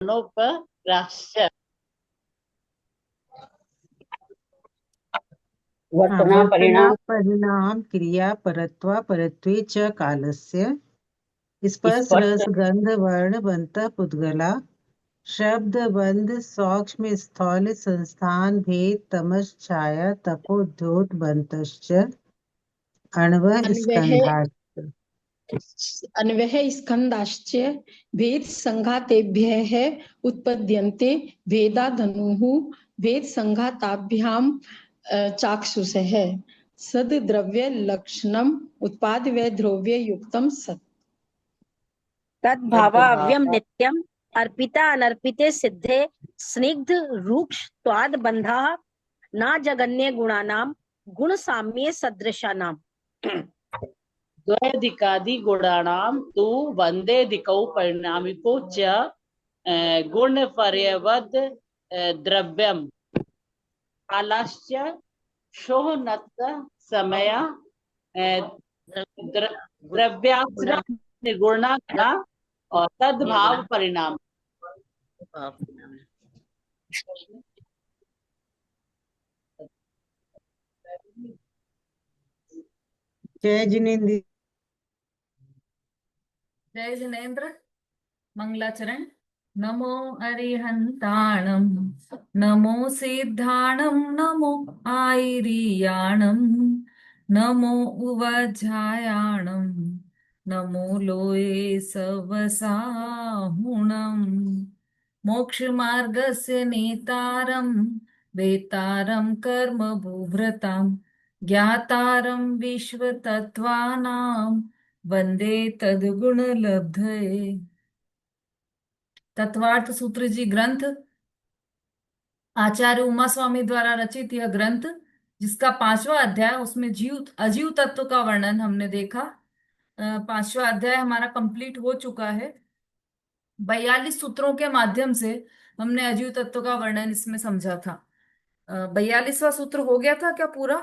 नोपराश्य। हाँ, वर्तना वर्तना परिणाम परिणाम क्रिया परत्वा परत्वे च कालस्य स्पर्श स्पष्ट रस गंध वर्ण बनता पुद्गला शब्द बंध सौक्ष्म स्थौल संस्थान भेद तमस छाया तपोद्योत बंतश्च अण्वः अन्वः स्कंधात्। अन्वः स्कन्धाश्च भेद संघातेभ्यः उत्पद्यन्ते भेदा धनुः भेद संघाताभ्याम चाक्षुषः सद द्रव्य लक्षणम उत्पाद व द्रव्य युक्तम सत्। तद्भावाव्यम नित्यम अर्पिता अनर्पिते सिद्धे स्निग्ध रूक्ष स्वाद बंधा ना जगन्य गुणानां गुण साम्ये सदृशानाम। द्वैधिकादि गुणानां तु वन्देधिकौ परिणामिको च गुण पर्यवद द्रव्यम कालश्च शोहनत समय द्रव्याश्र निर्गुणा और तद्भाव परिणाम। जय जिनेन्द्र। जय जिनेन्द्र। मंगलाचरण। नमो अरिहंताणं नमो सिद्धाणं नमो आयरियाणं नमो उवज्झायाणं नमो लोये सवसाहुणं मोक्षमार्गस्य नेतारं वेतारं कर्मभूभृतां ज्ञातारं विश्वतत्त्वानां वंदे तद्गुणलब्धये। तत्वार्थ सूत्र जी ग्रंथ आचार्य उमा स्वामी द्वारा रचित यह ग्रंथ, जिसका 5वां अध्याय, उसमें जीव अजीव तत्व का वर्णन हमने देखा। 5वां अध्याय हमारा कंप्लीट हो चुका है। 42 सूत्रों के माध्यम से हमने अजीव तत्व का वर्णन इसमें समझा था। 42वां सूत्र हो गया था क्या पूरा?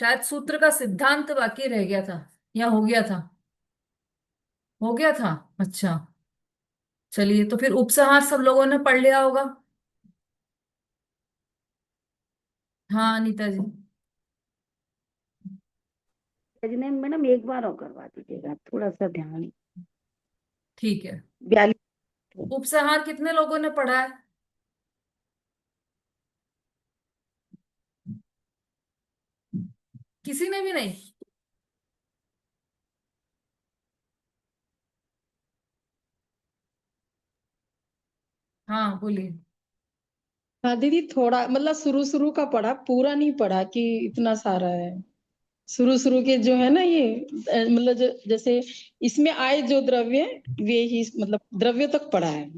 शायद सूत्र का सिद्धांत बाकी रह गया था, या हो गया था? हो गया था। अच्छा, चलिए तो फिर उपसंहार सब लोगों ने पढ़ लिया होगा। हाँ अनीता जी। मैडम एक बार और करवा दीजिएगा, थोड़ा सा ध्यान। ठीक है। 42 उपसंहार कितने लोगों ने पढ़ा है? किसी ने भी नहीं? हाँ बोलिए। हाँ दीदी, थोड़ा मतलब शुरू शुरू का पढ़ा, पूरा नहीं पढ़ा कि इतना सारा है। शुरू शुरू के जो है ना ये मतलब जैसे इसमें आए जो द्रव्य, वे ही मतलब द्रव्य तक पढ़ा है।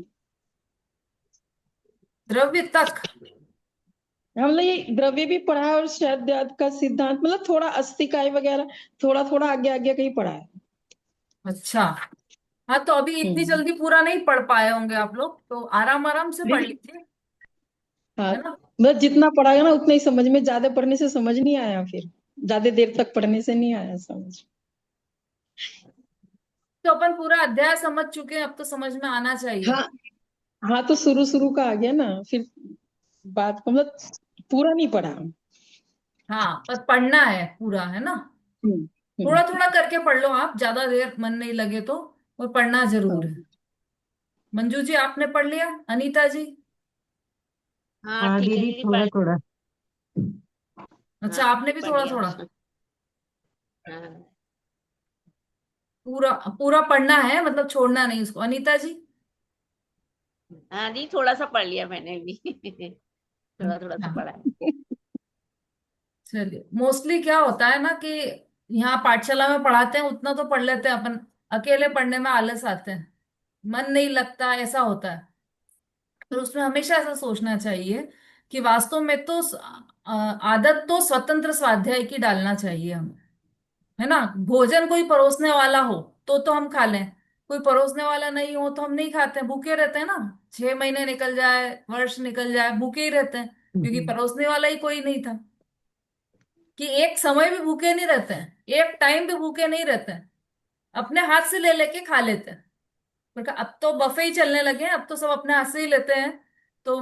द्रव्य तक? हाँ, मतलब ये द्रव्य भी पढ़ा है और शब्द का सिद्धांत, मतलब थोड़ा अस्थिकाय वगैरह थोड़ा थोड़ा आगे आगे का ही पढ़ा है। अच्छा। हाँ तो अभी इतनी जल्दी पूरा नहीं पढ़ पाए होंगे आप लोग, तो आराम आराम से पढ़ दीदी, लीजिए, हाँ है ना। मतलब जितना पढ़ाएगा ना उतना ही समझ में, ज्यादा पढ़ने से समझ नहीं आया, फिर ज्यादा देर तक पढ़ने से नहीं आया समझ। तो अपन पूरा अध्याय समझ चुके हैं, अब तो समझ में आना चाहिए। हाँ हाँ, तो शुरू शुरू का आ गया ना, फिर बात का मतलब पूरा नहीं पढ़ा। हाँ पर पढ़ना है पूरा, है ना। हम्म थोड़ा हम्म थोड़ा करके पढ़ लो आप, ज्यादा देर मन नहीं लगे तो, और पढ़ना जरूर है। हाँ मंजू जी आपने पढ़ लिया? अनीता जी? हाँ हाँ ठीक है दीदी, दीदी, थोड़ा पढ़। थोड़ा। अच्छा हाँ आपने दीदी भी पढ़ थोड़ा लिया। थोड़ा? हाँ पूरा पूरा पढ़ना है, मतलब छोड़ना नहीं उसको। अनीता जी? हाँ दी, थोड़ा सा पढ़ लिया मैंने भी। थोड़ा थोड़ा सा हाँ पढ़ा है। चलिए। मोस्टली क्या होता है ना कि यहाँ पाठशाला में पढ़ाते हैं उतना तो पढ़ लेते हैं अपन, अकेले पढ़ने में आलस आते हैं, मन नहीं लगता, ऐसा होता है। तो उसमें हमेशा ऐसा सोचना चाहिए कि वास्तव में तो आदत तो स्वतंत्र स्वाध्याय की डालना चाहिए हमें, है ना। भोजन कोई परोसने वाला हो तो हम खा लें, कोई परोसने वाला नहीं हो तो हम नहीं खाते हैं, भूखे रहते हैं ना। 6 महीने निकल जाए, वर्ष निकल जाए, भूखे ही रहते हैं, क्योंकि परोसने वाला ही कोई नहीं था। कि एक समय भी भूखे नहीं रहते हैं, एक टाइम भी भूखे नहीं रहते हैं, अपने हाथ से ले लेके खा लेते हैं। पर अब तो बफे ही चलने लगे हैं, अब तो सब अपने हाथ से ही लेते हैं। तो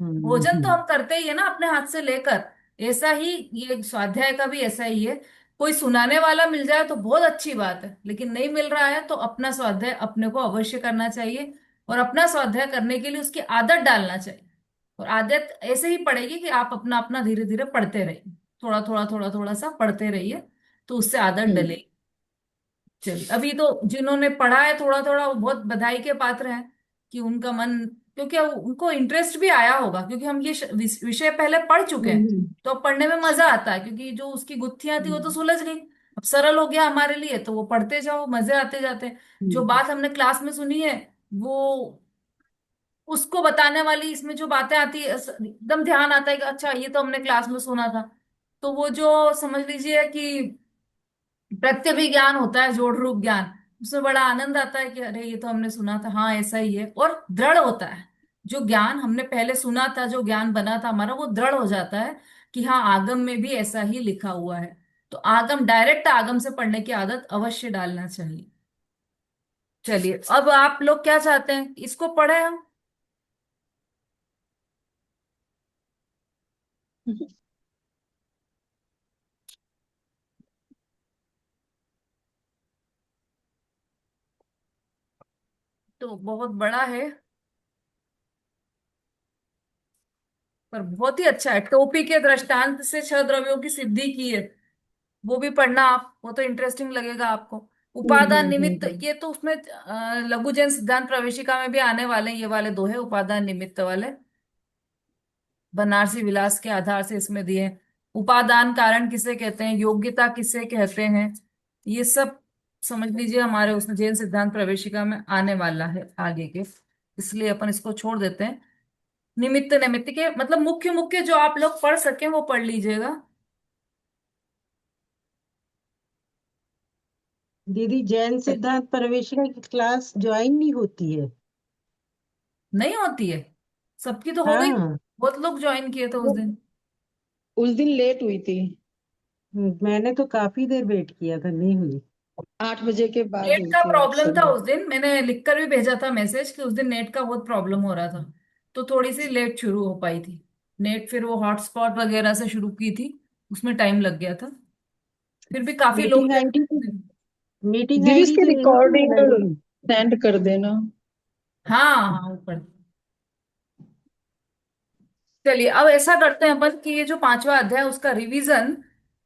भोजन तो हम करते ही है ना अपने हाथ से लेकर। ऐसा ही ये स्वाध्याय का भी ऐसा ही है। कोई सुनाने वाला मिल जाए तो बहुत अच्छी बात है, लेकिन नहीं मिल रहा है तो अपना स्वाध्याय अपने को अवश्य करना चाहिए। और अपना स्वाध्याय करने के लिए उसकी आदत डालना चाहिए। और आदत ऐसे ही पड़ेगी कि आप अपना अपना धीरे धीरे पढ़ते रहिए, थोड़ा थोड़ा थोड़ा थोड़ा सा पढ़ते रहिए, तो उससे आदत डलेगी। चलिए, अभी तो जिन्होंने पढ़ा है थोड़ा थोड़ा वो बहुत बधाई के पात्र हैं कि उनका मन, क्योंकि अब उनको इंटरेस्ट भी आया होगा, क्योंकि हम ये विषय पहले पढ़ चुके हैं। तो अब पढ़ने में मजा आता है, क्योंकि जो उसकी गुत्थियां थी वो तो सुलझ गई। अब सरल हो गया हमारे लिए, तो वो पढ़ते जाओ, मजे आते जाते हैं। जो बात हमने क्लास में सुनी है वो उसको बताने वाली इसमें जो बातें आती है, एकदम ध्यान आता है कि अच्छा ये तो हमने क्लास में सुना था। तो वो जो समझ लीजिए कि प्रत्यभिज्ञान होता है, जोड़ रूप ज्ञान, उसमें बड़ा आनंद आता है कि अरे ये तो हमने सुना था, हाँ ऐसा ही है, और दृढ़ होता है। जो ज्ञान हमने पहले सुना था, जो ज्ञान बना था हमारा, वो दृढ़ हो जाता है कि हाँ आगम में भी ऐसा ही लिखा हुआ है। तो आगम, डायरेक्ट आगम से पढ़ने की आदत अवश्य डालना चाहिए। चलिए, अब आप लोग क्या चाहते हैं, इसको पढ़े हम? तो बहुत बड़ा है, पर बहुत ही अच्छा है। टोपी के दृष्टांत से 6 द्रव्यों की सिद्धि की है, वो भी पढ़ना आप, वो तो इंटरेस्टिंग लगेगा आपको। उपादान निमित्त, ये तो उसमें लघु जैन सिद्धांत प्रवेशिका में भी आने वाले हैं, ये वाले दो है उपादान निमित्त वाले, बनारसी विलास के आधार से इसमें दिए हैं। उपादान कारण किसे कहते हैं, योग्यता किसे कहते हैं, ये सब समझ लीजिए हमारे उसमें जैन सिद्धांत प्रवेशिका में आने वाला है आगे के, इसलिए अपन इसको छोड़ देते हैं। निमित्त निमित्त के मतलब मुख्य मुख्य जो आप लोग पढ़ सके वो पढ़ लीजिएगा। दीदी जैन सिद्धांत प्रवेशिका की क्लास ज्वाइन नहीं होती है। नहीं होती है, सबकी तो हो गई, हाँ, बहुत लोग ज्वाइन किए थे उस दिन। उस दिन लेट हुई थी, मैंने तो काफी देर वेट किया था, नहीं हुई। 8 बजे के बाद नेट हुई का थी प्रॉब्लम था समय। उस दिन, मैंने लिखकर भी भेजा था मैसेज कि उस दिन नेट का बहुत प्रॉब्लम हो रहा था, तो थोड़ी सी लेट शुरू हो पाई थी नेट। फिर वो हॉटस्पॉट वगैरह से शुरू की थी, उसमें टाइम लग गया था। फिर भी काफी लोग मीटिंग थे आईडी उस दिन। मीटिंग दीदी आईडी उसकी तो यही थी रिकॉर्डिंग हमारी। सेंड कर देना। हाँ हाँ, ऊपर। चलिए, अब ऐसा करते हैं अपन कि ये जो 5वां अध्याय उसका रिवीजन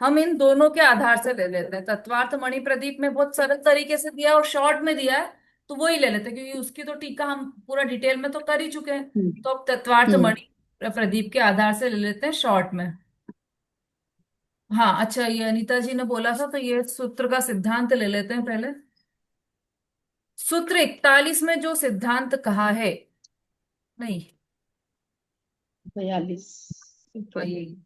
हम इन दोनों के आधार से ले लेते हैं। तत्वार्थ मणि प्रदीप में बहुत सरल तरीके से दिया है और शॉर्ट में दिया है, तो वही ले लेते हैं, क्योंकि उसकी तो टीका हम पूरा डिटेल में तो कर ही चुके हैं। तो अब तत्वार्थ हम्म मणि प्रदीप के आधार से ले लेते हैं शॉर्ट में। हाँ अच्छा, ये अनीता जी ने बोला था, तो ये सूत्र का सिद्धांत ले लेते हैं पहले। सूत्र 41 में जो सिद्धांत कहा है, नहीं 42। हाँ, यही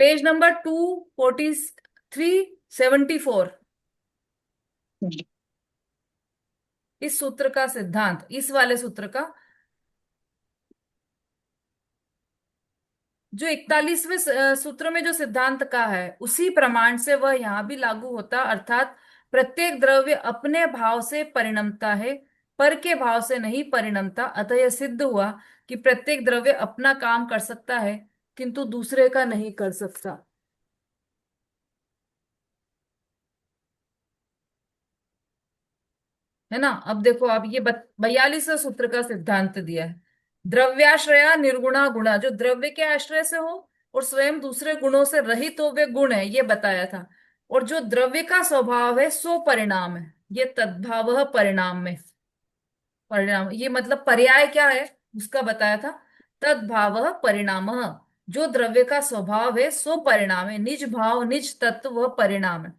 पेज नंबर 24374, इस सूत्र का सिद्धांत, इस वाले सूत्र का जो 41वें सूत्र में जो सिद्धांत का है, उसी प्रमाण से वह यहां भी लागू होता, अर्थात प्रत्येक द्रव्य अपने भाव से परिणमता है, पर के भाव से नहीं परिणमता। अतः यह सिद्ध हुआ कि प्रत्येक द्रव्य अपना काम कर सकता है, किंतु दूसरे का नहीं कर सकता। है ना? अब देखो, अब ये 42वें सूत्र का सिद्धांत दिया है। द्रव्याश्रया निर्गुणा गुणा, जो द्रव्य के आश्रय से हो और स्वयं दूसरे गुणों से रहित हो वे गुण है, ये बताया था। और जो द्रव्य का स्वभाव है सो परिणाम है, ये तद्भाव परिणाम में। परिणाम ये मतलब पर्याय क्या है उसका बताया था। तद्भाव परिणाम, जो द्रव्य का स्वभाव है सो परिणाम है, निज भाव निज तत्व वह परिणाम है।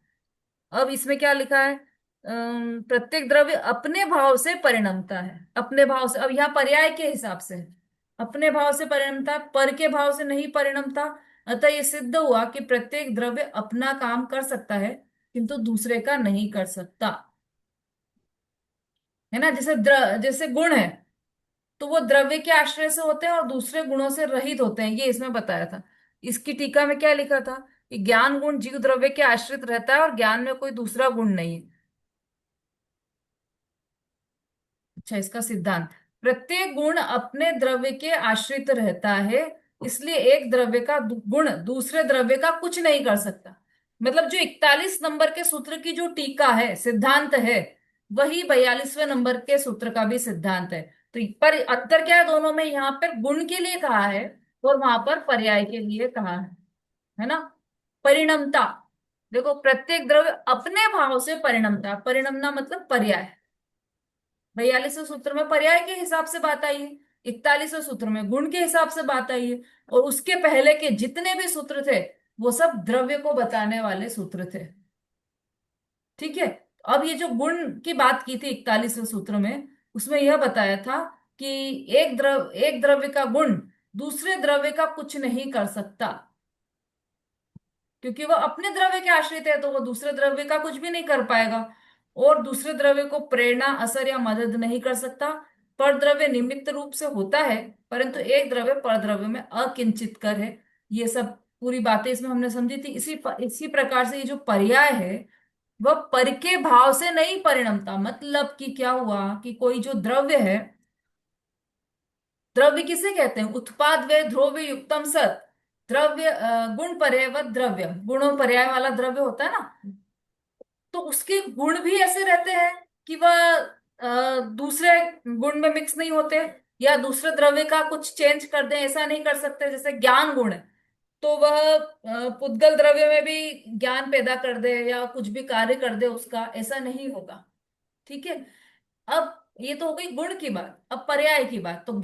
अब इसमें क्या लिखा है, प्रत्येक द्रव्य अपने भाव से परिणमता है, अपने भाव से। अब यहाँ पर्याय के हिसाब से है। अपने भाव से परिणमता, पर के भाव से नहीं परिणमता। अतः ये सिद्ध हुआ कि प्रत्येक द्रव्य अपना काम कर सकता है, किंतु दूसरे का नहीं कर सकता। है ना। जैसे गुण है तो वो द्रव्य के आश्रय से होते हैं और दूसरे गुणों से रहित होते हैं, ये इसमें बताया था। इसकी टीका में क्या लिखा था कि ज्ञान गुण जीव द्रव्य के आश्रित रहता है और ज्ञान में कोई दूसरा गुण नहीं है। अच्छा, इसका सिद्धांत, प्रत्येक गुण अपने द्रव्य के आश्रित रहता है, इसलिए एक द्रव्य का गुण दूसरे द्रव्य का कुछ नहीं कर सकता। मतलब जो 41 नंबर के सूत्र की जो टीका है, सिद्धांत है, वही 42वें नंबर के सूत्र का भी सिद्धांत है। तो पर अंतर क्या है दोनों में, यहाँ पर गुण के लिए कहा है और वहां पर पर्याय के लिए कहा है ना। परिणमता, देखो प्रत्येक द्रव्य अपने भाव से परिणमता, परिणमना मतलब पर्याय। 42वें सूत्र में पर्याय के हिसाब से बात आई है, 41वें सूत्र में गुण के हिसाब से बात आई है, और उसके पहले के जितने भी सूत्र थे वो सब द्रव्य को बताने वाले सूत्र थे। ठीक है, अब ये जो गुण की बात की थी 41वें सूत्र में, उसमें यह बताया था कि एक द्रव्य का गुण दूसरे द्रव्य का कुछ नहीं कर सकता, क्योंकि वह अपने द्रव्य के आश्रित है, तो वो दूसरे द्रव्य का कुछ भी नहीं कर पाएगा, और दूसरे द्रव्य को प्रेरणा, असर या मदद नहीं कर सकता। परद्रव्य निमित्त रूप से होता है, परंतु एक द्रव्य परद्रव्य में अकिंचित कर है। ये सब पूरी बातें इसमें हमने समझी थी। इसी प्रकार से ये जो पर्याय है वह पर के भाव से नहीं परिणमता। मतलब कि क्या हुआ कि कोई जो द्रव्य है, द्रव्य किसे कहते हैं, उत्पाद वे ध्रुव युक्तम सत, द्रव्य गुण पर्यायवत द्रव्य, गुणों पर्याय वाला द्रव्य होता है ना, तो उसके गुण भी ऐसे रहते हैं कि वह दूसरे गुण में मिक्स नहीं होते, या दूसरे द्रव्य का कुछ चेंज कर दें, ऐसा नहीं कर सकते। जैसे ज्ञान गुण है तो वह पुद्गल द्रव्य में भी ज्ञान पैदा कर दे या कुछ भी कार्य कर दे उसका, ऐसा नहीं होगा। ठीक है, अब ये तो हो गई गुण की बात। अब पर्याय की बात, तो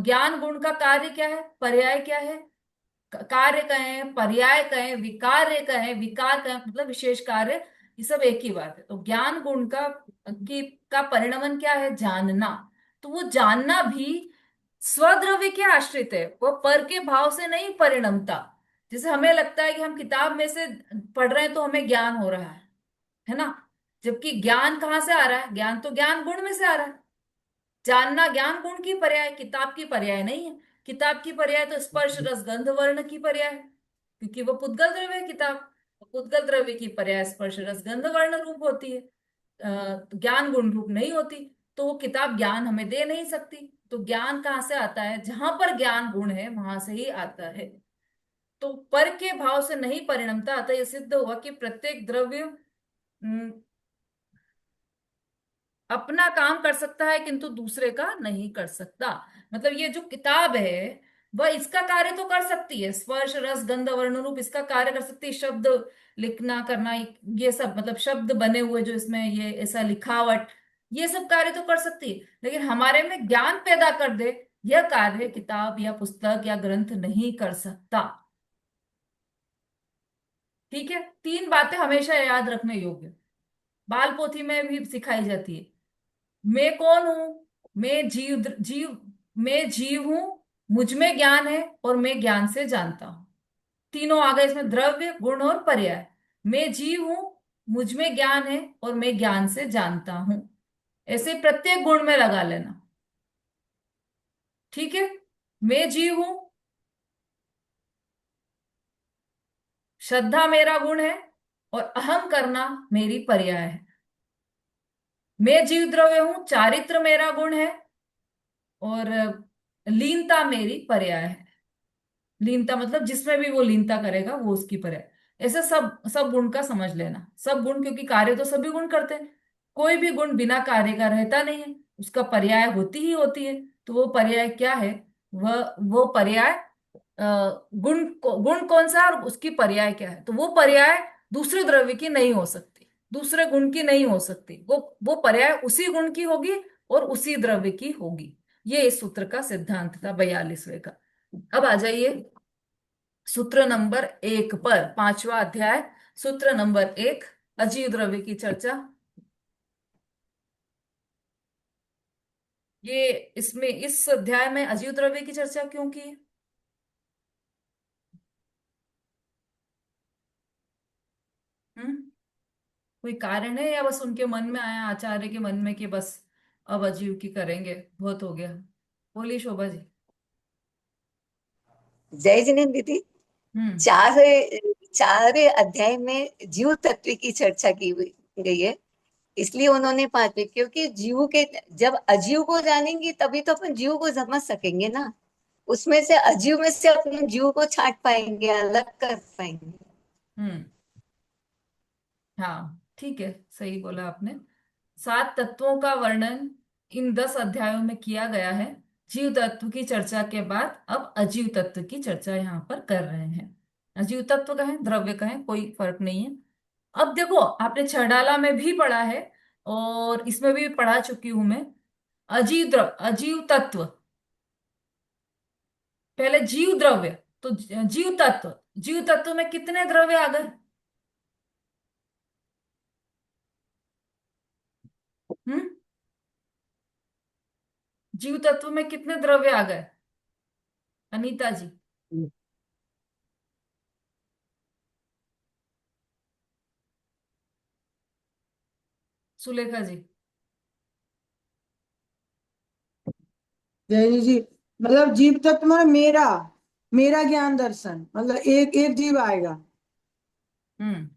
ज्ञान गुण का कार्य क्या है, पर्याय क्या है, कार्य कहें, पर्याय कहें, विकार्य कहें, विकार कहें, मतलब विशेष कार्य, ये सब एक ही बात है। तो ज्ञान गुण का परिणमन क्या है, जानना। तो वो जानना भी स्वद्रव्य के आश्रित है, वो पर के भाव से नहीं परिणमता। जैसे हमें लगता है कि हम किताब में से पढ़ रहे हैं तो हमें ज्ञान हो रहा है ना, जबकि ज्ञान कहाँ से आ रहा है, ज्ञान तो ज्ञान गुण में से आ रहा है। जानना ज्ञान गुण की पर्याय, किताब की पर्याय नहीं है। किताब की पर्याय तो स्पर्श रस गंध वर्ण की पर्याय है, क्योंकि वो पुद्गल द्रव्य है किताब। पुद्गल द्रव्य की पर्याय स्पर्श रस गंध वर्ण रूप होती है, ज्ञान गुण रूप नहीं होती। तो वो किताब ज्ञान हमें दे नहीं सकती। तो ज्ञान कहाँ से आता है, जहां पर ज्ञान गुण है वहां से ही आता है। तो पर के भाव से नहीं परिणमता, अतः यह सिद्ध हुआ कि प्रत्येक द्रव्य अपना काम कर सकता है किंतु दूसरे का नहीं कर सकता। मतलब ये जो किताब है वह इसका कार्य तो कर सकती है, स्पर्श रस गंध वर्ण रूप इसका कार्य कर सकती है, शब्द लिखना करना, ये सब मतलब शब्द बने हुए जो इसमें ये ऐसा लिखावट, ये सब कार्य तो कर सकती है, लेकिन हमारे में ज्ञान पैदा कर दे, यह कार्य किताब या पुस्तक या ग्रंथ नहीं कर सकता। ठीक है, तीन बातें हमेशा याद रखने योग्य, बाल पोथी में भी सिखाई जाती है। मैं कौन हूं, मैं जीव हूं, मुझ में ज्ञान है और मैं ज्ञान से जानता हूं। तीनों आ गए इसमें, द्रव्य गुण और पर्याय। मैं जीव हूं, मुझ में ज्ञान है और मैं ज्ञान से जानता हूं, ऐसे प्रत्येक गुण में लगा लेना। ठीक है, मैं जीव हूं, श्रद्धा मेरा गुण है और अहम करना मेरी पर्याय है। मैं जीव द्रव्य हूं, चारित्र मेरा गुण है और लीनता मेरी पर्याय है। लीनता मतलब जिसमें भी वो लीनता करेगा वो उसकी पर्याय। ऐसे सब सब गुण का समझ लेना, सब गुण, क्योंकि कार्य तो सभी गुण करते हैं, कोई भी गुण बिना कार्य का रहता नहीं है, उसका पर्याय होती ही होती है। तो वो पर्याय क्या है, वो पर्याय गुण कौन सा है और उसकी पर्याय क्या है। तो वो पर्याय दूसरे द्रव्य की नहीं हो सकती, दूसरे गुण की नहीं हो सकती, वो पर्याय उसी गुण की होगी और उसी द्रव्य की होगी। ये इस सूत्र का सिद्धांत था 42वें का। अब आ जाइए सूत्र नंबर 1 पर, 5वां अध्याय, सूत्र नंबर 1, अजीव द्रव्य की चर्चा। ये इसमें इस अध्याय में अजीव द्रव्य की चर्चा क्यों की है? हम्म कोई कारण है या बस उनके मन में आया, आचार्य के मन में, कि बस अब अजीव की करेंगे, बहुत हो गया? बोलिए शोभा जी। जय जिनेन्द्र दीदी। हम्म। चार चार अध्याय में जीव तत्व की चर्चा की गई है, इसलिए उन्होंने पांचवे, क्योंकि जीव के, जब अजीव को जानेंगे तभी तो अपन जीव को समझ सकेंगे ना। उसमें से अजीव में से अपने जीव को छांट पाएंगे, अलग कर पाएंगे। हम्म। हाँ ठीक है, सही बोला आपने। 7 तत्वों का वर्णन इन 10 अध्यायों में किया गया है। जीव तत्व की चर्चा के बाद अब अजीव तत्व की चर्चा यहाँ पर कर रहे हैं। अजीव तत्व कहें, द्रव्य कहें, कोई फर्क नहीं है। अब देखो, आपने छड़ाला में भी पढ़ा है और इसमें भी पढ़ा चुकी हूं मैं। अजीव तत्व, पहले जीव द्रव्य, तो जीव तत्व, जीव तत्व में कितने द्रव्य आ गए? हम्म। जीव तत्व में कितने द्रव्य आ गए, अनीता जी? सुलेखा जी? जय जी, मतलब जीव तत्व में मेरा मेरा ज्ञान दर्शन, मतलब एक एक जीव आएगा हम्म।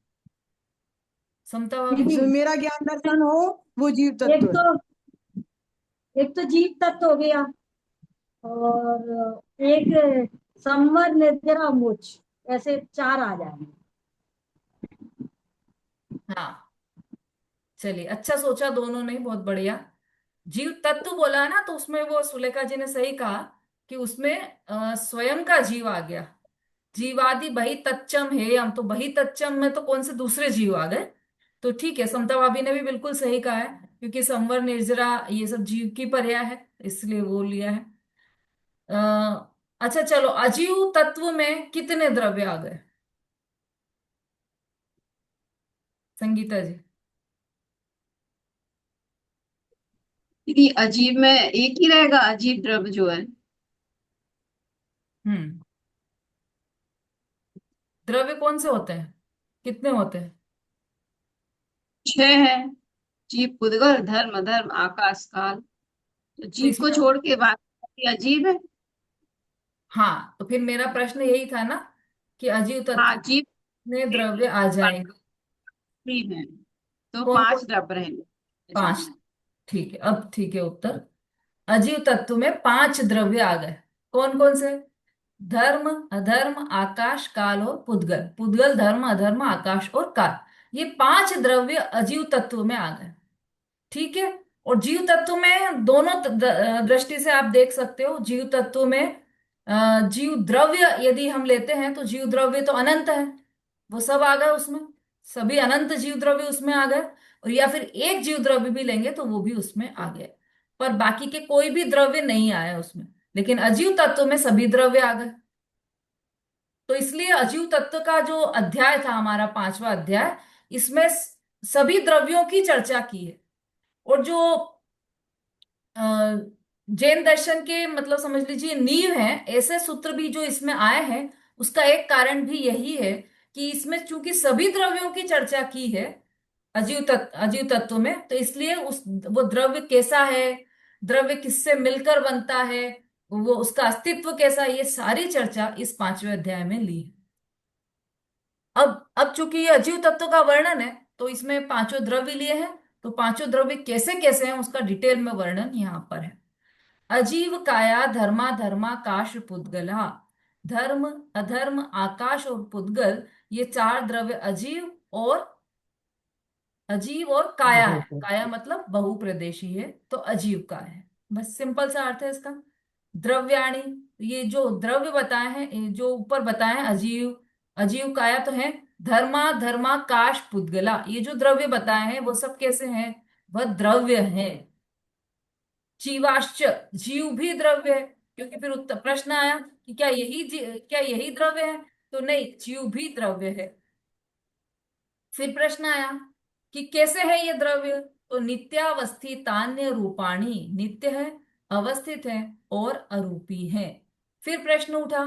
समता भाभी? जिसमें दीदी मेरा ज्ञान दर्शन हो, वो जीव एक तत्व है। तो एक तो जीव तत्व हो गया, और एक संवर निद्रा मोक्ष, ऐसे 4 आ जाएंगे। हाँ चलिए, अच्छा सोचा दोनों ने, बहुत बढ़िया। जीव तत्व बोला है ना, तो उसमें वो सुलेखा जी ने सही कहा कि उसमें स्वयं का जीव आ गया। जीवादि बही तच्चम है, हम तो बही तच्चम में तो कौन से दूसरे जीव आ गए। तो ठीक है, समता भाभी ने भी बिल्कुल सही कहा है, क्योंकि संवर निर्जरा ये सब जीव की पर्याय है, इसलिए वो लिया है। अच्छा चलो, अजीव तत्व में कितने द्रव्य आ गए, संगीता जी? दीदी अजीब में एक ही रहेगा, अजीब द्रव्य जो है। हम्म। द्रव्य कौन से होते हैं, कितने होते हैं? 6 है। जीव, पुद्गल, धर्म, अधर्म, आकाश, काल। तो तो जीव को इसमें, छोड़ के बाकी अजीब है। हाँ तो फिर मेरा प्रश्न यही था ना कि अजीव हाँ, तत्व जीव में द्रव्य आ जाएंगे, अजीब है, तो कौन 5 कौन? द्रव्य रहेंगे अजीब 5। में। ठीक है, अब ठीक है उत्तर। अजीव तत्व में 5 द्रव्य आ गए। कौन कौन से? धर्म, अधर्म, आकाश, काल और पुद्गल। पुद्गल, धर्म, अधर्म, आकाश और काल, ये 5 द्रव्य अजीव तत्व में आ गए। ठीक है। और जीव तत्व में दोनों दृष्टि से आप देख सकते हो। जीव तत्व में जीव द्रव्य यदि हम लेते हैं तो जीव द्रव्य तो अनंत है, वो सब आ गए उसमें, सभी अनंत जीव द्रव्य उसमें आ गए। और या फिर एक जीव द्रव्य भी लेंगे तो वो भी उसमें आ गए, पर बाकी के कोई भी द्रव्य नहीं आया उसमें। लेकिन अजीव तत्व में सभी द्रव्य आ गए। तो इसलिए अजीव तत्व का जो अध्याय था हमारा 5वां अध्याय, इसमें सभी द्रव्यों की चर्चा की है। और जो अ, जैन दर्शन के, मतलब समझ लीजिए नींव है, ऐसे सूत्र भी जो इसमें आए हैं, उसका एक कारण भी यही है कि इसमें चूंकि सभी द्रव्यों की चर्चा की है अजीव तत्व में, तो इसलिए उस वो द्रव्य कैसा है, द्रव्य किससे मिलकर बनता है, वो उसका अस्तित्व कैसा है, ये सारी चर्चा इस 5वें अध्याय में ली है। अब चूंकि ये अजीव तत्व का वर्णन है, तो इसमें 5 द्रव्य लिए हैं, तो 5 द्रव्य कैसे कैसे हैं उसका डिटेल में वर्णन यहाँ पर है। अजीव काया धर्मा धर्माकाश पुद्गला। धर्म, अधर्म, आकाश और पुद्गल, ये 4 द्रव्य अजीव और काया है। काया मतलब बहुप्रदेशी है, तो अजीव का है। बस सिंपल सा अर्थ है इसका। द्रव्याणी, ये जो द्रव्य बताए हैं, ये जो ऊपर बताए हैं, अजीव, अजीव काया तो है। धर्मा, धर्माकाश, पुद्गला, ये जो द्रव्य बताए हैं वो सब कैसे हैं, वह द्रव्य है। जीवाश्च, जीव भी द्रव्य है, क्योंकि फिर उत्तर प्रश्न आया कि क्या यही द्रव्य है, तो नहीं, जीव भी द्रव्य है। फिर प्रश्न आया कि कैसे है ये द्रव्य, तो नित्यावस्थितान्य रूपाणी, नित्य है, अवस्थित है और अरूपी है। फिर प्रश्न उठा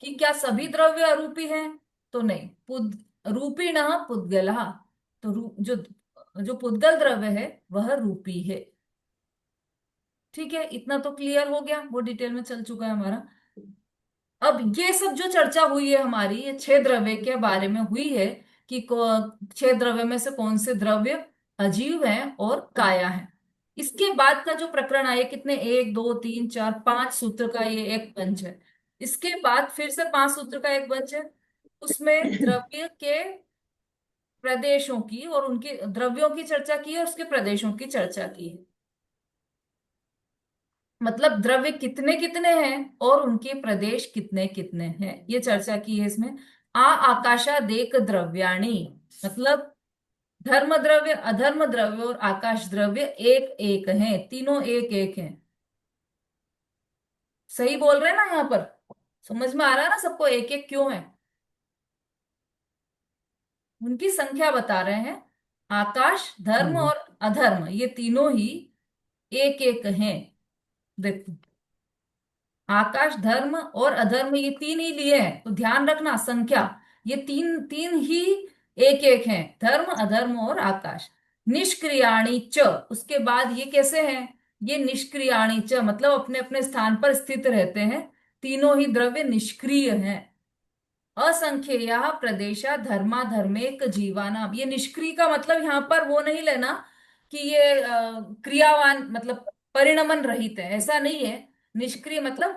कि क्या सभी द्रव्य अरूपी हैं, तो नहीं, रूपिण पुद्गला, तो जो जो पुद्गल द्रव्य है वह रूपी है। ठीक है, इतना तो क्लियर हो गया, वो डिटेल में चल चुका है हमारा। अब ये सब जो चर्चा हुई है हमारी, ये 6 द्रव्य के बारे में हुई है कि 6 द्रव्य में से कौन से द्रव्य अजीव हैं और काया है। इसके बाद का जो प्रकरण आया, कितने, 1 2 3 4 5 सूत्र का ये एक पंच है। इसके बाद फिर से 5 सूत्र का एक पंच है, उसमें द्रव्य के प्रदेशों की और उनके द्रव्यों की चर्चा की है, उसके प्रदेशों की चर्चा की है। मतलब द्रव्य कितने कितने हैं और उनके प्रदेश कितने कितने हैं, ये चर्चा की है इसमें। आकाशादेक द्रव्याणि, मतलब धर्म द्रव्य, अधर्म द्रव्य और आकाश द्रव्य एक एक हैं, तीनों एक एक हैं। सही बोल रहे हैं ना? यहाँ पर समझ में आ रहा है ना सबको एक एक क्यों है? उनकी संख्या बता रहे हैं। आकाश, धर्म और अधर्म, ये तीनों ही एक एक हैं। देखो, आकाश, धर्म और अधर्म, ये 3 ही लिए हैं, तो ध्यान रखना संख्या, ये तीन तीन ही एक एक हैं, धर्म, अधर्म और आकाश। निष्क्रियाणि च, उसके बाद ये कैसे हैं? ये निष्क्रियाणि च, मतलब अपने अपने स्थान पर स्थित रहते हैं, तीनों ही द्रव्य निष्क्रिय हैं। असंख्येया प्रदेशा धर्मा धर्मेक जीवाना, ये निष्क्रिय का मतलब यहाँ पर वो नहीं लेना कि ये क्रियावान, मतलब परिणमन रहित है, ऐसा नहीं है। निष्क्रिय मतलब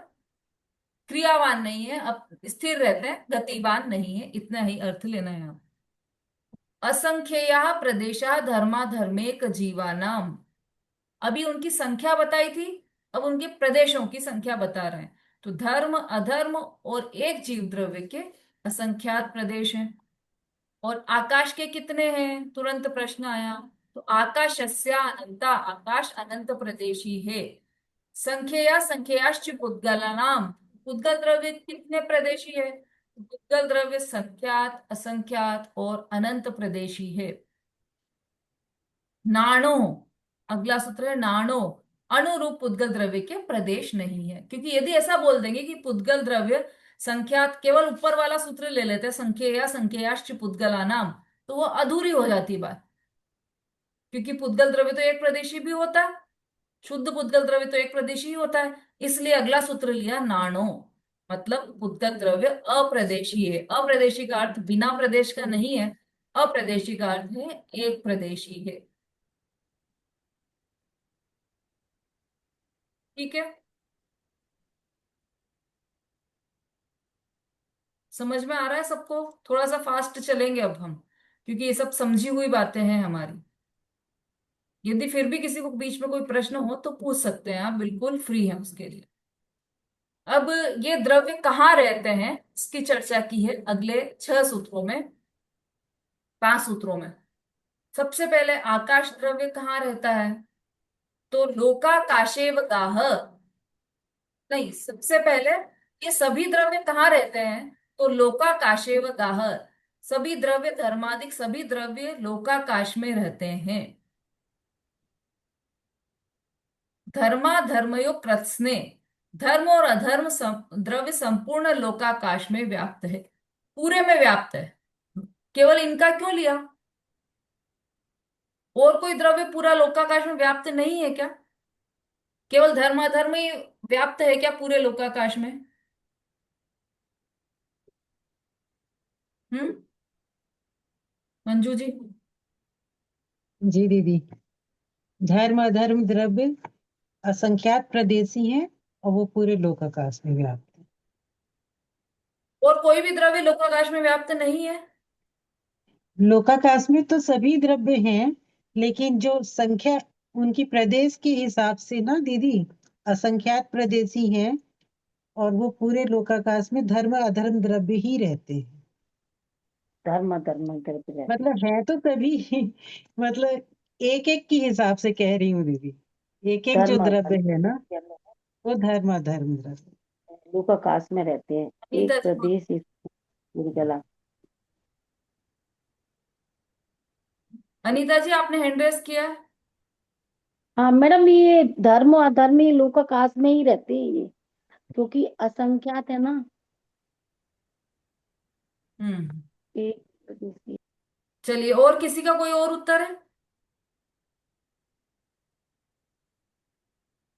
क्रियावान नहीं है, अब स्थिर रहते हैं, गतिवान नहीं है, इतना ही अर्थ लेना है यहाँ। असंख्येया प्रदेशा धर्मा धर्मेक जीवानाम, अभी उनकी संख्या बताई थी, अब उनके प्रदेशों की संख्या बता रहे हैं। तो धर्म, अधर्म और एक जीव द्रव्य के असंख्यात प्रदेश हैं। और आकाश के कितने हैं? तुरंत प्रश्न आया। तो आकाशस्या अनंता, आकाश अनंत प्रदेशी है। संख्यया संख्याश्च पुद्गलानाम, पुद्गल द्रव्य कितने प्रदेशी है? पुद्गल द्रव्य संख्यात, असंख्यात और अनंत प्रदेशी है। नाणो, अगला सूत्र है नाणो, अनुरूप पुद्गल द्रव्य के प्रदेश नहीं है। क्योंकि यदि ऐसा बोल देंगे कि पुद्गल द्रव्य संख्यात, केवल ऊपर वाला सूत्र ले लेते हैं, संख्यया संख्याश्च पुद्गलानाम, तो वो अधूरी हो जाती बात। क्योंकि पुद्गल द्रव्य तो एक प्रदेशी भी होता है, शुद्ध पुद्गल द्रव्य तो एक प्रदेशी ही होता है, इसलिए अगला सूत्र लिया नाणो, मतलब पुद्गल द्रव्य अप्रदेशी है। अप्रदेशी का अर्थ बिना प्रदेश का नहीं है, अप्रदेशी का अर्थ है एक प्रदेशी है। ठीक है, समझ में आ रहा है सबको? थोड़ा सा फास्ट चलेंगे अब हम, क्योंकि ये सब समझी हुई बातें हैं हमारी। यदि फिर भी किसी को बीच में कोई प्रश्न हो तो पूछ सकते हैं, आप बिल्कुल फ्री हैं उसके लिए। अब ये द्रव्य कहाँ रहते हैं इसकी चर्चा की है अगले 6 सूत्रों में, 5 सूत्रों में। सबसे पहले आकाश द्रव्य कहाँ रहता है? तो लोकाकाशेव गाह, नहीं, सबसे पहले ये सभी द्रव्य कहाँ रहते हैं? तो लोकाकाशेव गाह, सभी द्रव्य, धर्मादिक सभी द्रव्य लोकाकाश में रहते हैं। धर्मा धर्मयो कृत्स्ने, धर्म और अधर्म द्रव्य संपूर्ण लोकाकाश में व्याप्त है, पूरे में व्याप्त है। केवल इनका क्यों लिया? और कोई द्रव्य पूरा लोकाकाश में व्याप्त नहीं है क्या? केवल धर्म अधर्म ही व्याप्त है क्या पूरे लोकाकाश में? हम्म, मंजू जी? जी दीदी, धर्म अधर्म द्रव्य असंख्यात प्रदेशी हैं और वो पूरे लोकाकाश में व्याप्त है। और कोई भी द्रव्य लोकाकाश में व्याप्त नहीं है? लोकाकाश में तो सभी द्रव्य हैं, लेकिन जो संख्या उनकी प्रदेश के हिसाब से ना दीदी, असंख्यात प्रदेशी हैं और वो पूरे लोकाकाश में धर्म अधर्म द्रव्य ही रहते हैं। धर्म धर्म द्रव्य रहते हैं। मतलब है तो सभी मतलब एक एक के हिसाब से कह रही हूँ दीदी, एक एक जो धर्म द्रव्य अधर्म है ना वो धर्म अधर्म द्रव्य। लोकाकाश में रहते हैं, एक अनीता जी, प्रदेश एक पुद्गला। अनीता जी आपने हैंड रेस किया है? हाँ मैडम, ये धर्म और अधर्म ही लोकाकाश में ही रहते हैं ये, क्योंकि असंख्यात है ना, हम्म, एक प्रदेश। चलिए, और किसी का कोई और उत्तर है?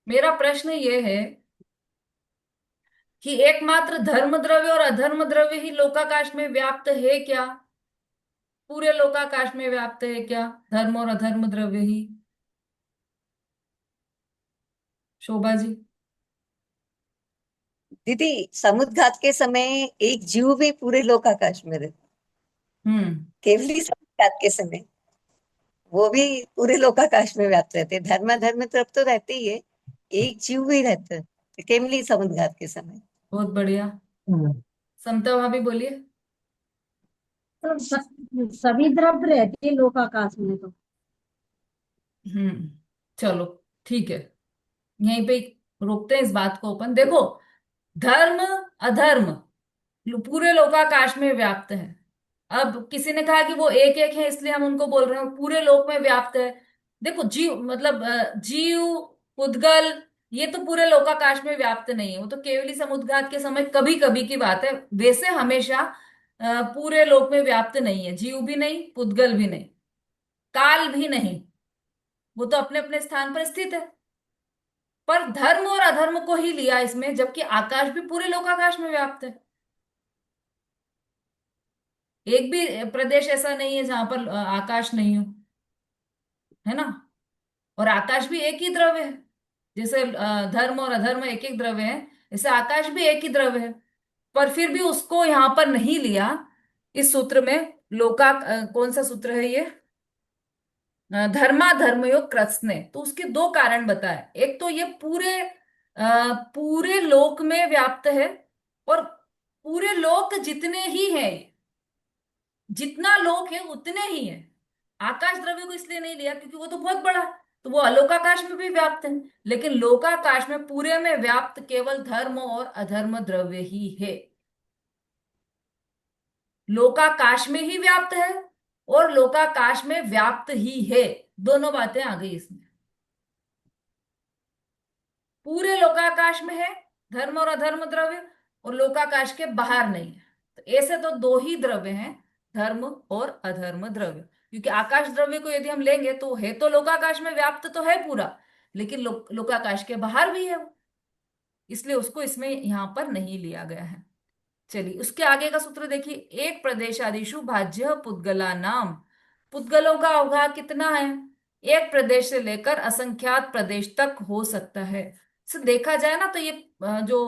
मेरा प्रश्न ये है कि एकमात्र धर्म द्रव्य और अधर्म द्रव्य ही लोकाकाश में व्याप्त है क्या? पूरे लोकाकाश में व्याप्त है क्या धर्म और अधर्म द्रव्य ही? शोभा जी। दीदी, समुद्रघात के समय एक जीव भी पूरे लोकाकाश में रहता, हम्म। केवली समुद्रघात के समय वो भी पूरे लोकाकाश में व्याप्त रहते हैं। धर्म धर्म तरफ तो रहते ही है, एक जीव भी रहता है केवली समुद्रघात के समय। बहुत बढ़िया। समता भाभी बोलिए। तो सभी द्रव्य रहते हैं लोकाकाश में तो। हम्म। चलो, ठीक है, यहीं पे रोकते हैं इस बात को अपन। देखो, धर्म अधर्म पूरे लोकाकाश में व्याप्त है। अब किसी ने कहा कि वो एक एक है इसलिए हम उनको बोल रहे हैं पूरे लोक में व्याप्त है। देखो, जीव मतलब जीव, उद्गल, ये तो पूरे लोकाकाश में व्याप्त नहीं है, वो तो केवली समुद्रघात के समय कभी कभी की बात है। वैसे हमेशा पूरे लोक में व्याप्त नहीं है, जीव भी नहीं, पुद्गल भी नहीं, काल भी नहीं, वो तो अपने अपने स्थान पर स्थित है। पर धर्म और अधर्म को ही लिया इसमें, जबकि आकाश भी पूरे लोकाकाश में व्याप्त है। एक भी प्रदेश ऐसा नहीं है जहां पर आकाश नहीं हो, है ना? और आकाश भी एक ही द्रव्य है। जैसे धर्म और अधर्म एक एक द्रव्य है, ऐसे आकाश भी एक ही द्रव्य है। पर फिर भी उसको यहां पर नहीं लिया इस सूत्र में। कौन सा सूत्र है ये? धर्मा धर्मयोग कृत्स्ने। तो उसके दो कारण बताए। एक तो ये पूरे लोक में व्याप्त है, और पूरे लोक जितने ही हैं, जितना लोक है उतने ही है। आकाश द्रव्य को इसलिए नहीं लिया क्योंकि वो तो बहुत बड़ा है, तो वो अलोकाकाश में भी व्याप्त है। लेकिन लोकाकाश में पूरे में व्याप्त केवल धर्म और अधर्म द्रव्य ही है। लोकाकाश में ही व्याप्त है और लोकाकाश में व्याप्त ही है, दोनों बातें आ गई इसमें। पूरे लोकाकाश में है धर्म और अधर्म द्रव्य, और लोकाकाश के बाहर नहीं है। तो ऐसे तो दो ही द्रव्य हैं, धर्म और अधर्म द्रव्य। क्योंकि आकाश द्रव्य को यदि हम लेंगे तो है तो लोकाकाश में व्याप्त तो है पूरा, लेकिन लोकाकाश के बाहर भी है वो, इसलिए उसको इसमें यहां पर नहीं लिया गया है। चलिए, उसके आगे का सूत्र देखिए। एक प्रदेशादिशु भाज्य पुद्गला नाम। पुद्गलों का अवगाह कितना है? एक प्रदेश से लेकर असंख्यात प्रदेश तक हो सकता है। तो देखा जाए ना तो ये जो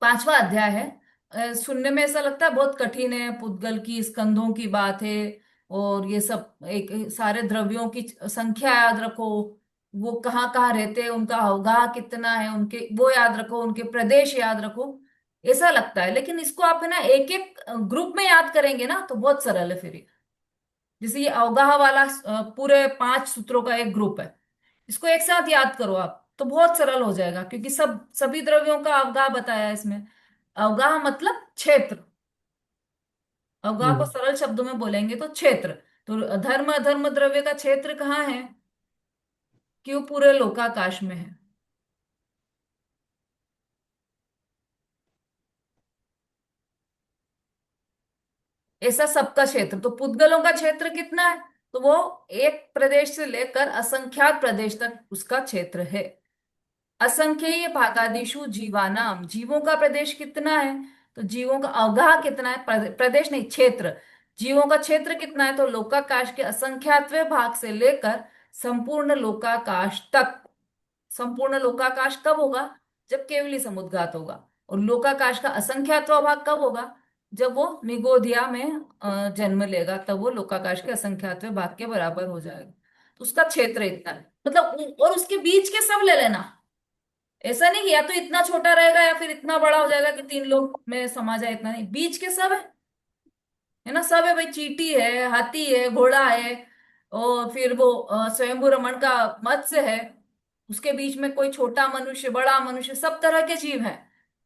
पांचवा अध्याय है, सुनने में ऐसा लगता है बहुत कठिन है, पुद्गल की स्कंधों की बात है, और ये सब एक सारे द्रव्यों की संख्या याद रखो, वो कहाँ कहाँ रहते हैं, उनका अवगाह कितना है, उनके वो याद रखो, उनके प्रदेश याद रखो, ऐसा लगता है। लेकिन इसको आप है ना एक एक ग्रुप में याद करेंगे ना तो बहुत सरल है फिर ये। जैसे ये अवगाह वाला पूरे 5 सूत्रों का एक ग्रुप है, इसको एक साथ याद करो आप तो बहुत सरल हो जाएगा, क्योंकि सभी द्रव्यों का अवगाह बताया है इसमें। अवगाह मतलब क्षेत्र। अवगाह को सरल शब्दों में बोलेंगे तो क्षेत्र। तो धर्म अधर्म द्रव्य का क्षेत्र कहाँ है? क्यों पूरे लोकाकाश में है। ऐसा सबका क्षेत्र। तो पुद्गलों का क्षेत्र कितना है? तो वो एक प्रदेश से लेकर असंख्यात प्रदेश तक उसका क्षेत्र है। असंख्येय भागादिषु जीवानाम। जीवों का प्रदेश कितना है? तो जीवों का अवगाह कितना है? प्रदेश नहीं, क्षेत्र। जीवों का क्षेत्र कितना है? तो लोकाकाश के असंख्यातवें भाग से लेकर संपूर्ण लोकाकाश तक। संपूर्ण लोकाकाश कब होगा? जब केवली समुद्घात होगा। और लोकाकाश का असंख्यातवां भाग कब होगा? जब वो निगोधिया में जन्म लेगा, तब वो लोकाकाश के असंख्यातवें भाग के बराबर हो जाएगा। तो उसका क्षेत्र इतना है, मतलब। और उसके बीच के सब ले लेना। ऐसा नहीं कि या तो इतना छोटा रहेगा या फिर इतना बड़ा हो जाएगा कि 3 लोग में समा जाए, इतना नहीं। बीच के सब है ना, सब है भाई। चींटी है, हाथी है, घोड़ा है, और फिर वो स्वयंभू रमण का मत्स्य है। उसके बीच में कोई छोटा मनुष्य, बड़ा मनुष्य, सब तरह के जीव हैं,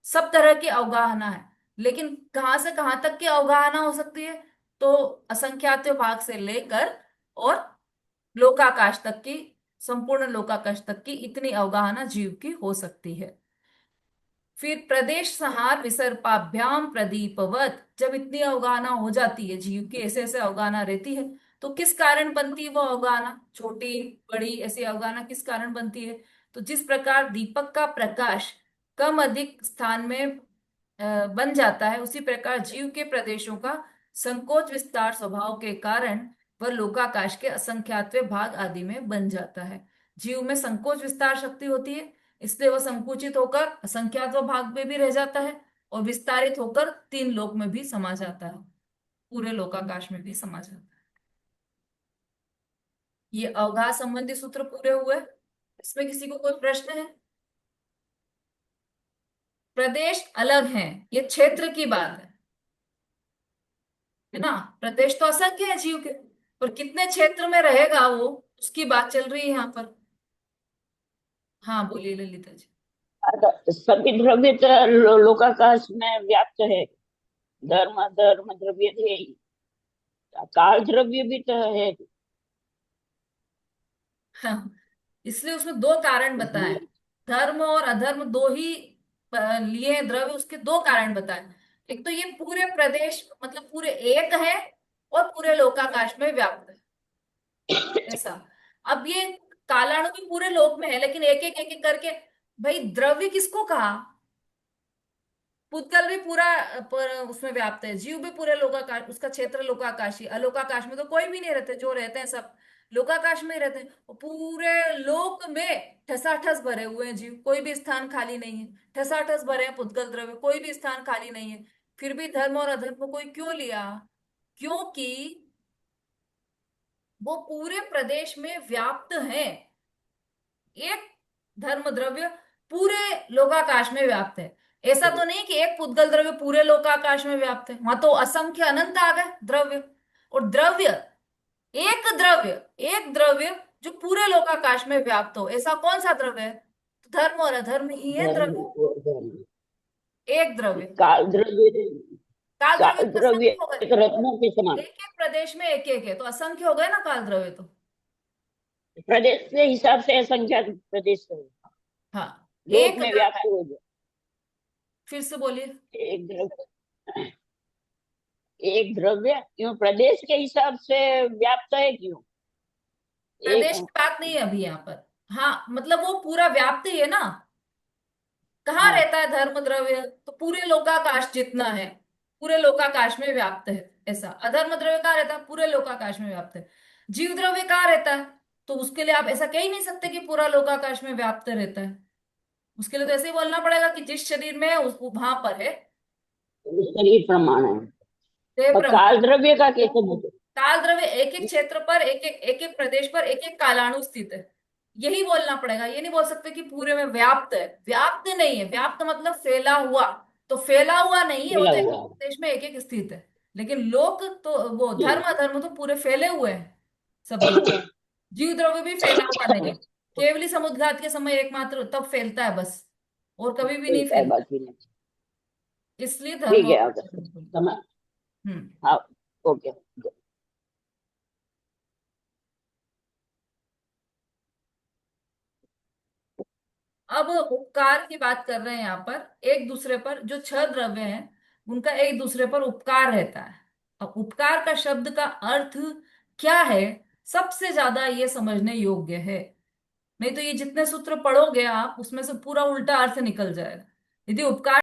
सब तरह की अवगाहना है। लेकिन कहाँ से कहाँ तक की अवगाहना हो सकती है? तो असंख्यात भाग से लेकर और लोकाकाश तक की, संपूर्ण लोकाकाश तक की इतनी अवगाहना जीव की हो सकती है। फिर प्रदेश संहार विसर्पाभ्याम प्रदीपवत, जब इतनी अवगाहना हो जाती है, जीव की ऐसे ऐसे अवगाहना रहती है, तो किस कारण बनती है वो अवगाहना, छोटी बड़ी ऐसी अवगाहना किस कारण बनती है? तो जिस प्रकार दीपक का प्रकाश कम अधिक स्थान में बन जाता है, उसी प्रकार जीव के प्रदेशों का संकोच विस्तार स्वभाव के कारण वह लोकाकाश के असंख्यातवे भाग आदि में बन जाता है। जीव में संकोच विस्तार शक्ति होती है, इसलिए वह संकुचित होकर असंख्यात भाग में भी रह जाता है और विस्तारित होकर 3 लोक में भी समा जाता है, पूरे लोकाकाश में भी समा जाता है। ये अवगाह संबंधी सूत्र पूरे हुए। इसमें किसी को कोई प्रश्न है? प्रदेश अलग है, ये क्षेत्र की बात है ना। प्रदेश तो असंख्य है जीव के, पर कितने क्षेत्र में रहेगा वो, उसकी बात चल रही है यहाँ पर। हाँ बोलिए ललिता जी। सभी द्रव्य तो लोकाकाश में व्याप्त है, धर्म अधर्म द्रव्य थे, काल द्रव्य भी तो है। हाँ, इसलिए उसमें 2 कारण बताए, धर्म और अधर्म 2 ही लिए हैं द्रव्य, उसके 2 कारण बताए। एक तो ये पूरे प्रदेश मतलब पूरे एक है और पूरे लोकाकाश में व्याप्त है ऐसा। अब ये कालाणु भी पूरे लोक में है, लेकिन एक एक करके, भाई द्रव्य किसको कहा? पुद्गल भी पूरा उसमें व्याप्त है, जीव भी पूरे लोकाकाश, उसका क्षेत्र लोकाकाशी। अलोकाकाश में तो कोई भी नहीं रहते, जो रहते हैं सब लोकाकाश में ही रहते हैं। और पूरे लोक में ठसाठस भरे हुए हैं जीव, कोई भी स्थान खाली नहीं है, ठसाठस भरे हैं पुद्गल द्रव्य, कोई भी स्थान खाली नहीं है। फिर भी धर्म और अधर्म को कोई क्यों लिया? क्योंकि वो पूरे प्रदेश में व्याप्त है। एक धर्म द्रव्य पूरे लोकाकाश में व्याप्त है। ऐसा तो नहीं कि एक पुद्गल द्रव्य पूरे लोकाकाश में व्याप्त है, वहां तो असंख्य अनंत आ गए द्रव्य। और द्रव्य एक द्रव्य जो पूरे लोकाकाश में व्याप्त हो, ऐसा कौन सा द्रव्य है? तो धर्म और अधर्म ही है द्रव्य। एक द्रव्य काल द्रव्य, काल काल द्रव्य द्रव्य असंख्य हो गए, रत्नों के समान, एक एक प्रदेश में एक एक है, तो असंख्य हो गए ना काल द्रव्य तो। प्रदेश के हिसाब से असंख्यात प्रदेश है, हाँ लोक एक में द्रव्य, व्याप्त हो जाए। फिर से बोलिए। एक द्रव्य, एक द्रव्य क्यों प्रदेश के हिसाब से व्याप्त है? क्यों प्रदेश की बात नहीं है अभी यहाँ पर। हाँ मतलब वो पूरा व्याप्त ही है ना। कहाँ हाँ, रहता है धर्म द्रव्य? तो पूरे लोकाकाश जितना है, पूरे लोकाकाश में व्याप्त है ऐसा। अधर्म द्रव्य कहाँ रहता है? पूरे लोकाकाश में व्याप्त है। जीव द्रव्य कहाँ रहता है? तो उसके लिए आप ऐसा कह ही नहीं सकते कि पूरा लोकाकाश में व्याप्त रहता है। उसके लिए तो ऐसे ही बोलना पड़ेगा कि जिस शरीर में है वहां पर है, शरीर प्रमाण है। देह और प्रमाण। काल द्रव्य का कैसे बोलते? काल द्रव्य एक एक क्षेत्र पर, एक एक प्रदेश पर एक एक कालाणु स्थित है, यही बोलना पड़ेगा। ये नहीं बोल सकते कि पूरे में व्याप्त है। व्याप्त नहीं है, व्याप्त मतलब फैला हुआ, तो फैला हुआ नहीं है, वो मिला तो एक हुआ प्रदेश में एक एक स्थित है। लेकिन लोक तो वो है। धर्म अधर्म तो पूरे फैले हुए हैं सब लोग। जीव द्रव्य भी फैला हुआ नहीं है, केवली समुद्घात के समय एकमात्र तब फैलता है बस, और कभी भी नहीं फैलता। बाकी नहीं। इसलिए धर्म ठीक है, और आप अधर्म। समय। हम्म हाँ, ओके। अब उपकार की बात कर रहे हैं यहाँ पर। एक दूसरे पर जो 6 द्रव्य हैं, उनका एक दूसरे पर उपकार रहता है। अब उपकार का शब्द का अर्थ क्या है, सबसे ज्यादा ये समझने योग्य है। नहीं तो ये जितने सूत्र पढ़ोगे आप, उसमें से पूरा उल्टा अर्थ निकल जाएगा। यदि उपकार